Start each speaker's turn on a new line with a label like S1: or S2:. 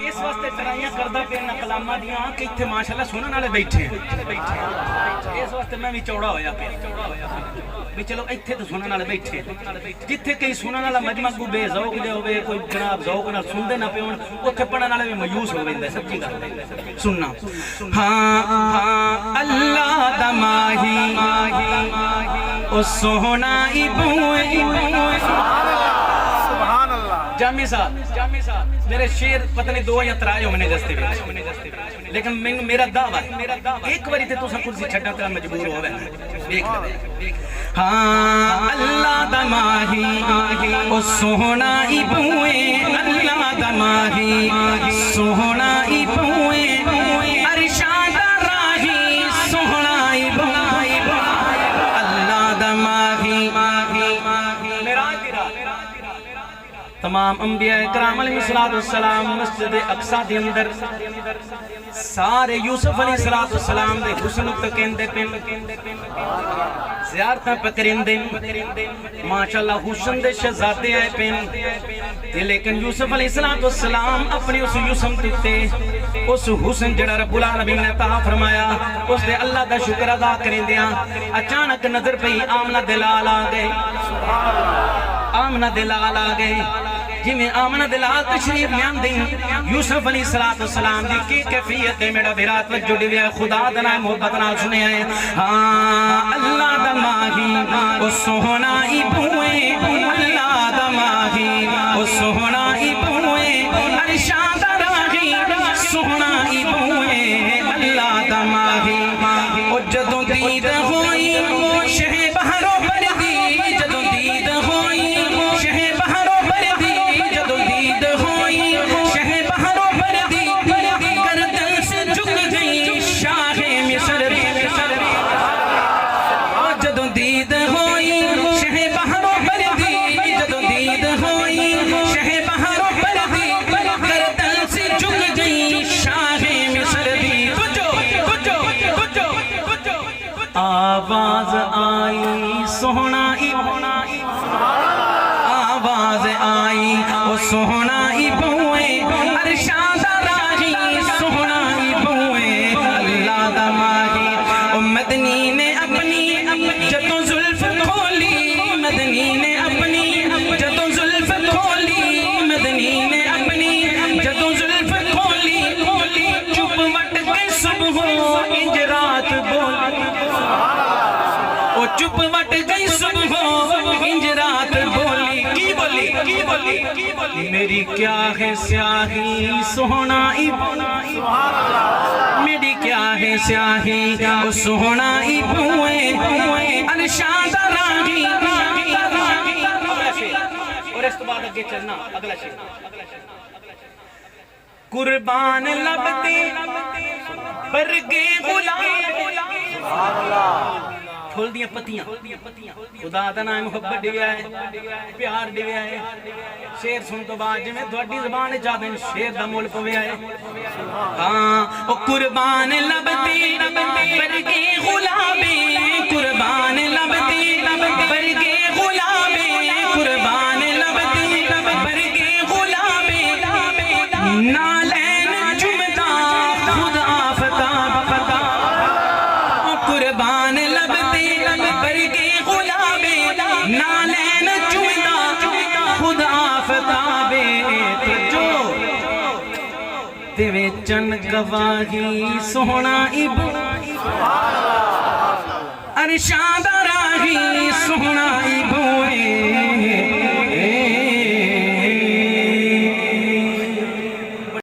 S1: اس واسطے ترائیاں کردہ پہ نہ کلامہ دیاں کہ اتھے ماشاءاللہ سنن والے بیٹھے ہیں اس واسطے میں بھی چوڑا ہویا پہ بھی چلو اتھے تو سنن والے بیٹھے جتھے کئی سنن والا مجمع کو بے ذوق دے ہوئے کوئی جناب ذوق نہ سندے نہ پیون اتھے پڑھن والے بھی مایوس ہو ویندے سچی گل سننا ہاں اللہ دا ماہی او سونا بوئے جامی صاحب میرے شیر پتہ نہیں 2 یا 3 ہو میں نے جستے بھی لیکن میرا دعویٰ ہے ایک باری تے تو سب کچھ چھڑنا تیرا مجبور ہو گئے ہاں اللہ دا ماہی او سونا بوئے اللہ دا ماہی سونا بوئے ارشاد راہی سونا بوئے اللہ دا ماہی تمام انبیاء اکرام علیہ السلام مسجد اقصی دے اندر سارے یوسف علیہ السلام دے حسن تکندے پن زیارتاں پکرندے ماشاءاللہ حسن دے شہزادے آئے پن لیکن یوسف علیہ السلام اپنی اس یوسف تکتے اس حسن جڑا رب العالمین نے عطا فرمایا اس دے اللہ دا شکر ادا کرندیاں اچانک نظر پئی آمنہ دلال آ گئے آمنہ دلال آ گئے جی میں آمنہ دلال تشریف میں دیں یوسف علیہ السلام دی کی کیفیت ہے میرا بیرات وجہ ڈی ہے خدا دنا محبت نہ سنے ہیں ہاں اللہ دا ماہی او سونا بوئے اللہ دا ماہی او سونا بوئے ارشاد راہی سونا بوئے اللہ دا ماہی او جدوں دید ہوئی شہ بہروں پر دی جدوں دید ہوئی شہ بہروں پر دی جدوں دید ہوئی شہ بہروں پر دی گردن سے جھک گئی شاہ مصر جدوں دید ہوئی شہ بہروں پر دی جدوں دید ہوئی شہ بہروں پر دی گردن سے جھک گئی شاہ مصر آواز آئی سونا آواز آئی او سونا بوئے ارشاد راہی سونا بوئے اللہ دا ماہی او مدنی نے اپنی جدوں زلف کھولی مدنی نے اپنی جدوں زلف کھولی مدنی نے اپنی جدوں زلف کھولی چپ وٹ کے صبح انج رات بولی او چپ وٹ گئی صبح انج رات بولی کی بولی میری کیا ہے سیاہی سونا میری کیا ہے سیاہی او سونا بوئے ارشاد راہی اور اس تو بعد اگے چلنا اگلا شیر قربان لبتے برگے غلام پھول دیاں پتیاں خدا دا نام محبت دیویا ہے پیار دیویا ہے شیر سن تو بعد جی میں دوڑی زبان چاہتے ہیں شیر دا مول پویا ہے ہاں او قربان لبتے برگے غلامے قربان لبتے برگے غلامے قربان لبتے برگے غلامے نالین جمدہ خدا فتاب فتا قربان لبتے برگے غلامے نالین جمدہ خدا فتاب جو تیوے چن گواہی سونا ارشاد راہی سونا بوئے